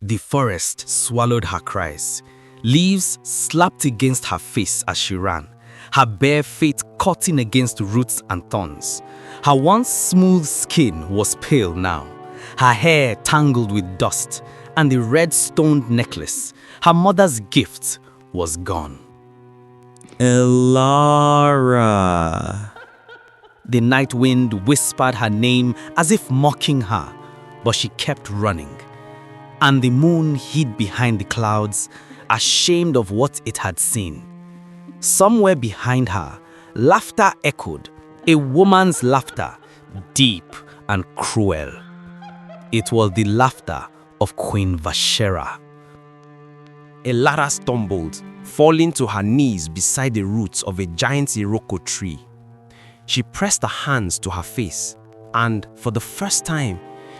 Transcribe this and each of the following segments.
The forest swallowed her cries. Leaves slapped against her face as she ran, her bare feet cutting against roots and thorns. Her once smooth skin was pale now, her hair tangled with dust, and the red-stoned necklace, her mother's gift, was gone. Elara. The night wind whispered her name as if mocking her, but she kept running. And the moon hid behind the clouds, ashamed of what it had seen. Somewhere behind her, laughter echoed, a woman's laughter, deep and cruel. It was the laughter of Queen Vashera. Elara stumbled, falling to her knees beside the roots of a giant iroko tree. She pressed her hands to her face, and for the first time,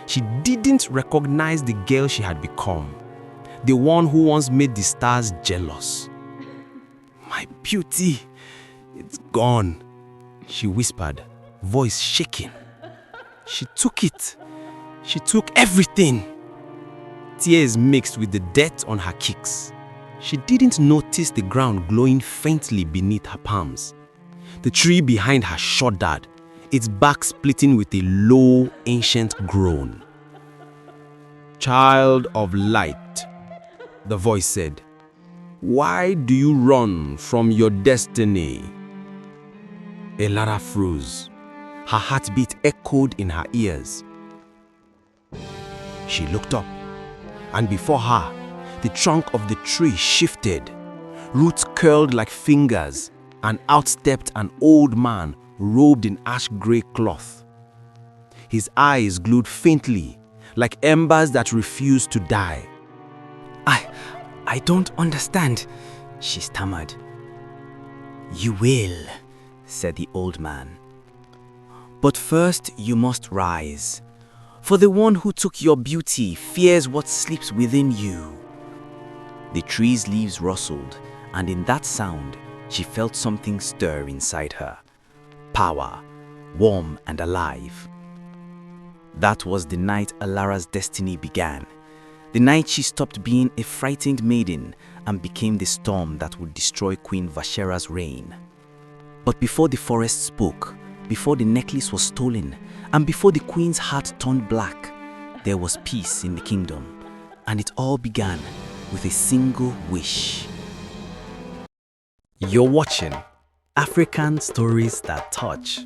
she didn't recognize the girl she had become, the one who once made the stars jealous. "My beauty, it's gone," she whispered, voice shaking. "She took it. She took everything." Tears mixed with the dirt on her cheeks. She didn't notice the ground glowing faintly beneath her palms. The tree behind her shuddered, its bark splitting with a low, ancient groan. "Child of light," the voice said, "why do you run from your destiny?" Elara froze. Her heartbeat echoed in her ears. She looked up, and before her, the trunk of the tree shifted. Roots curled like fingers, and out stepped an old man robed in ash-gray cloth. His eyes glowed faintly, like embers that refused to die. I don't understand," she stammered. "You will," said the old man. "But first you must rise, for the one who took your beauty fears what sleeps within you." The tree's leaves rustled, and in that sound, she felt something stir inside her. Power, warm and alive. That was the night Elara's destiny began. The night she stopped being a frightened maiden and became the storm that would destroy Queen Vashera's reign. But before the forest spoke, before the necklace was stolen, and before the queen's heart turned black, there was peace in the kingdom, and it all began with a single wish. You're watching African Stories That Touch.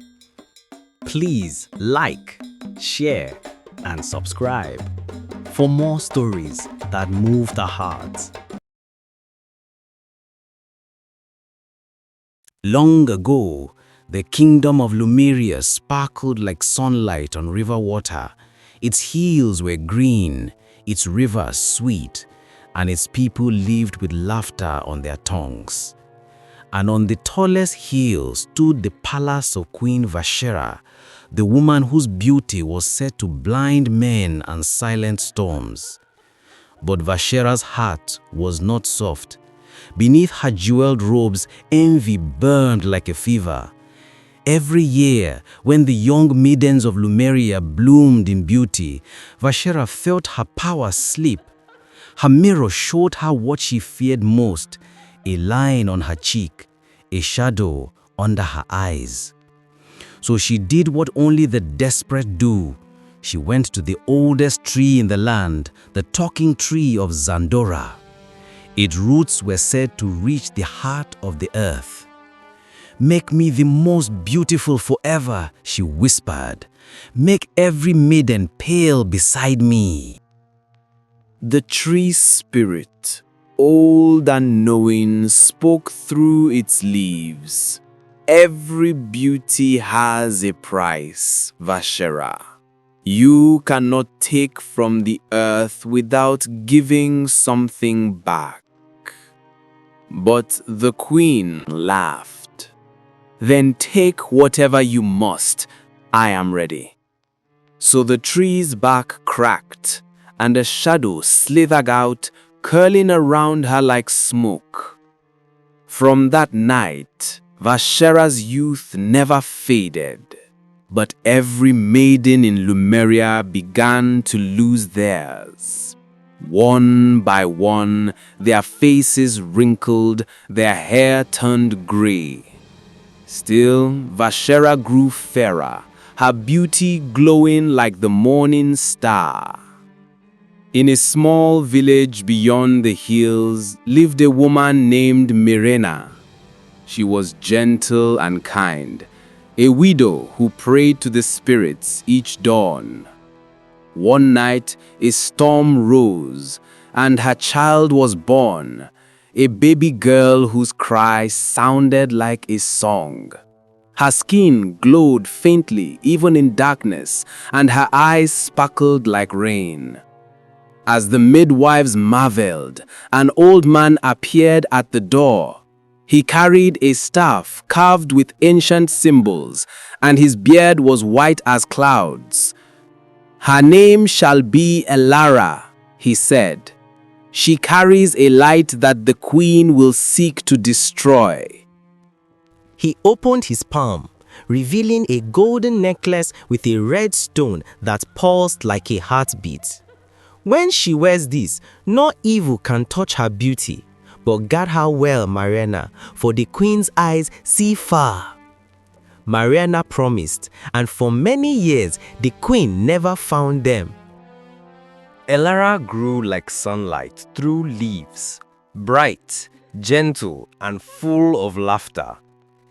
Please like, share, and subscribe for more stories that move the heart. Long ago, the kingdom of Lumeria sparkled like sunlight on river water. Its hills were green, its rivers sweet, and its people lived with laughter on their tongues. And on the tallest hill stood the palace of Queen Vashera, the woman whose beauty was said to blind men and silence storms. But Vashera's heart was not soft. Beneath her jeweled robes, envy burned like a fever. Every year, when the young maidens of Lumeria bloomed in beauty, Vashera felt her power slip. Her mirror showed her what she feared most, a line on her cheek, a shadow under her eyes. So she did what only the desperate do. She went to the oldest tree in the land, the talking tree of Zandora. Its roots were said to reach the heart of the earth. "Make me the most beautiful forever," she whispered. "Make every maiden pale beside me." The tree's spirit, old and knowing, spoke through its leaves. "Every beauty has a price, Vashera. You cannot take from the earth without giving something back." But the queen laughed. "Then take whatever you must. I am ready." So the tree's bark cracked, and a shadow slithered out, curling around her like smoke. From that night, Vashera's youth never faded, but every maiden in Lumeria began to lose theirs. One by one, their faces wrinkled, their hair turned gray. Still, Vashera grew fairer, her beauty glowing like the morning star. In a small village beyond the hills lived a woman named Mirena. She was gentle and kind, a widow who prayed to the spirits each dawn. One night, a storm rose, and her child was born, a baby girl whose cry sounded like a song. Her skin glowed faintly even in darkness, and her eyes sparkled like rain. As the midwives marveled, an old man appeared at the door. He carried a staff carved with ancient symbols, and his beard was white as clouds. "Her name shall be Elara," he said. "She carries a light that the queen will seek to destroy." He opened his palm, revealing a golden necklace with a red stone that pulsed like a heartbeat. When she wears this, no evil can touch her beauty. But guard her well, Mirena, for the queen's eyes see far. Mirena promised, and for many years the queen never found them. Elara grew like sunlight through leaves, bright, gentle, and full of laughter.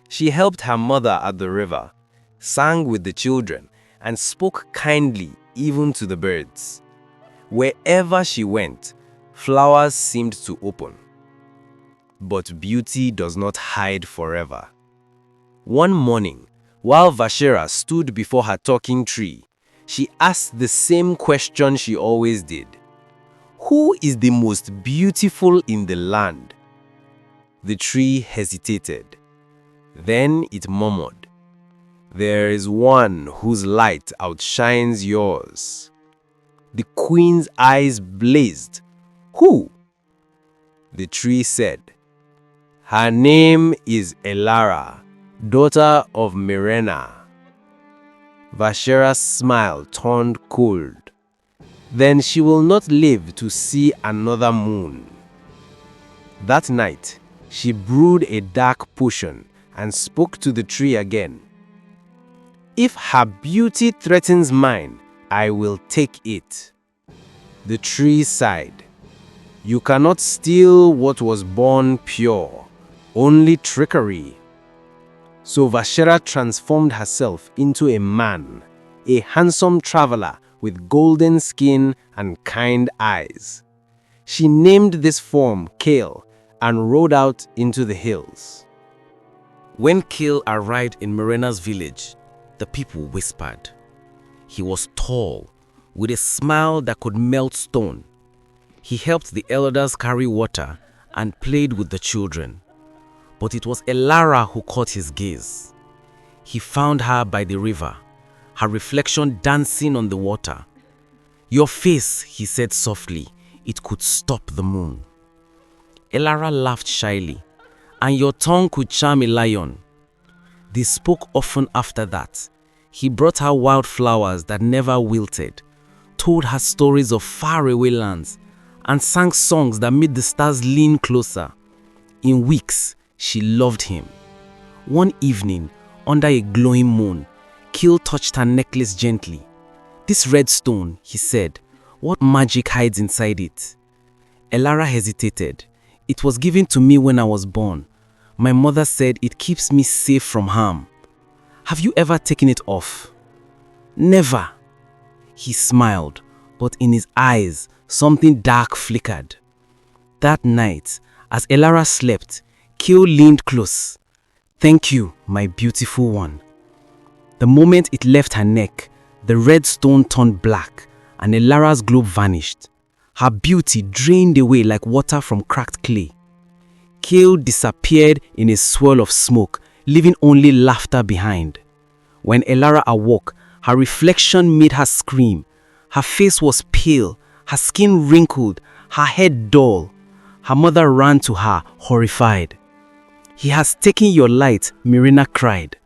She helped her mother at the river, sang with the children, and spoke kindly even to the birds. Wherever she went, flowers seemed to open. But beauty does not hide forever. One morning, while Vashera stood before her talking tree, she asked the same question she always did. Who is the most beautiful in the land? The tree hesitated. Then it murmured, "There is one whose light outshines yours." The queen's eyes blazed. Who? The tree said, "Her name is Elara, daughter of Mirena." Vashera's smile turned cold. "Then she will not live to see another moon." That night, she brewed a dark potion and spoke to the tree again. "If her beauty threatens mine, I will take it." The tree sighed. "You cannot steal what was born pure, only trickery." So Vashera transformed herself into a man, a handsome traveler with golden skin and kind eyes. She named this form Kale and rode out into the hills. When Kale arrived in Mirena's village, the people whispered. He was tall, with a smile that could melt stone. He helped the elders carry water and played with the children. But it was Elara who caught his gaze. He found her by the river, her reflection dancing on the water. "Your face," he said softly, "it could stop the moon." Elara laughed shyly. "And your tongue could charm a lion." They spoke often after that. He brought her wildflowers that never wilted, told her stories of faraway lands, and sang songs that made the stars lean closer. In weeks, she loved him. One evening, under a glowing moon, Kale touched her necklace gently. "This red stone," he said, "what magic hides inside it?" Elara hesitated. "It was given to me when I was born. My mother said it keeps me safe from harm." "Have you ever taken it off?" "Never." He smiled, but in his eyes, something dark flickered. That night, as Elara slept, Kale leaned close. "Thank you, my beautiful one." The moment it left her neck, the red stone turned black, and Elara's globe vanished. Her beauty drained away like water from cracked clay. Kale disappeared in a swirl of smoke, leaving only laughter behind. When Elara awoke, her reflection made her scream. Her face was pale, her skin wrinkled, her head dull. Her mother ran to her, horrified. "He has taken your light," Mirena cried.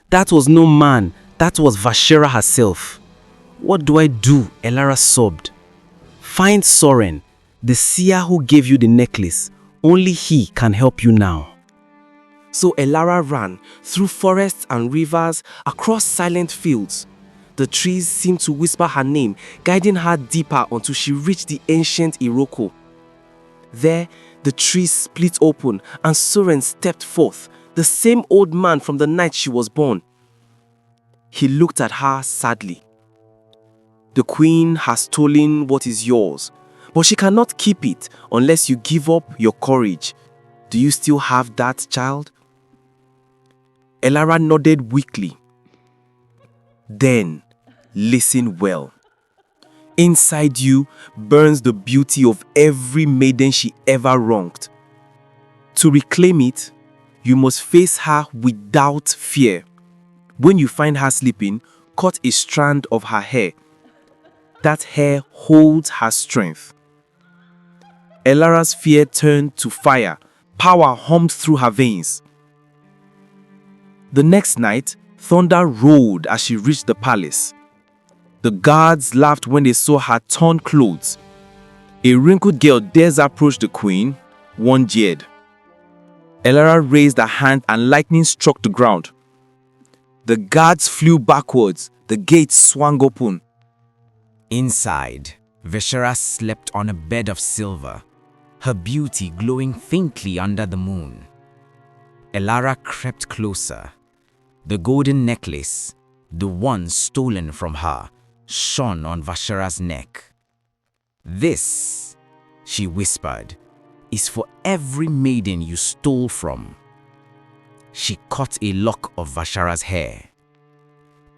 "That was no man, that was Vashera herself." "What do I do?" Elara sobbed. "Find Soren, The seer who gave you the necklace, only he can help you now." So Elara ran through forests and rivers, across silent fields. The trees seemed to whisper her name, guiding her deeper until she reached the ancient Iroko. There, the trees split open and Soren stepped forth, the same old man from the night she was born. He looked at her sadly. "The queen has stolen what is yours, but she cannot keep it unless you give up your courage. Do you still have that, child?" Elara nodded weakly. "Then, listen well. Inside you burns the beauty of every maiden she ever wronged. To reclaim it, you must face her without fear. When you find her sleeping, cut a strand of her hair. That hair holds her strength." Elara's fear turned to fire. Power hummed through her veins. The next night, thunder rolled as she reached the palace. The guards laughed when they saw her torn clothes. "A wrinkled girl dares approach the queen," one jeered. Elara raised a hand and lightning struck the ground. The guards flew backwards. The gates swung open. Inside, Vashera slept on a bed of silver, her beauty glowing faintly under the moon. Elara crept closer. The golden necklace, the one stolen from her, shone on Vashera's neck. "This," she whispered, "is for every maiden you stole from." She caught a lock of Vashera's hair.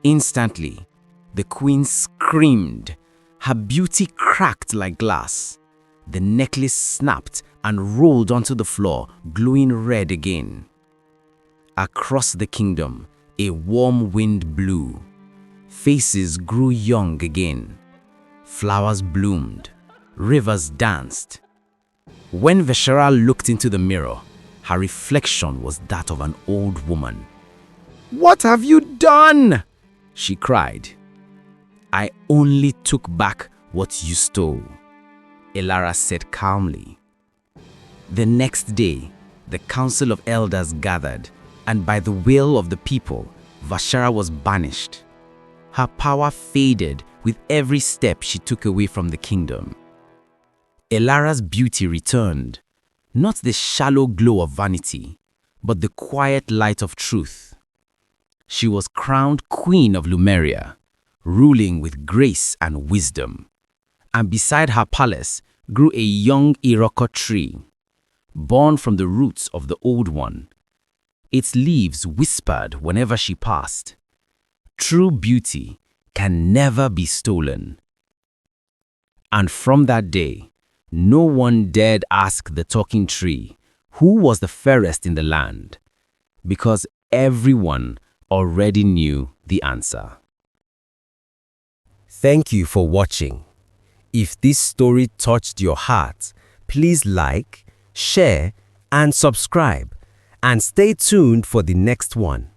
Instantly, the queen screamed. Her beauty cracked like glass. The necklace snapped and rolled onto the floor, glowing red again. Across the kingdom, a warm wind blew. Faces grew young again. Flowers bloomed. Rivers danced. When Vashera looked into the mirror, her reflection was that of an old woman. "What have you done?" she cried. "I only took back what you stole," Elara said calmly. The next day, the council of elders gathered, and by the will of the people, Vashera was banished. Her power faded with every step she took away from the kingdom. Elara's beauty returned, not the shallow glow of vanity, but the quiet light of truth. She was crowned Queen of Lumeria, ruling with grace and wisdom. And beside her palace grew a young Iroko tree, born from the roots of the old one. Its leaves whispered whenever she passed. True beauty can never be stolen. And from that day, no one dared ask the talking tree who was the fairest in the land, because everyone already knew the answer. Thank you for watching. If this story touched your heart, please like, share, and subscribe, and stay tuned for the next one.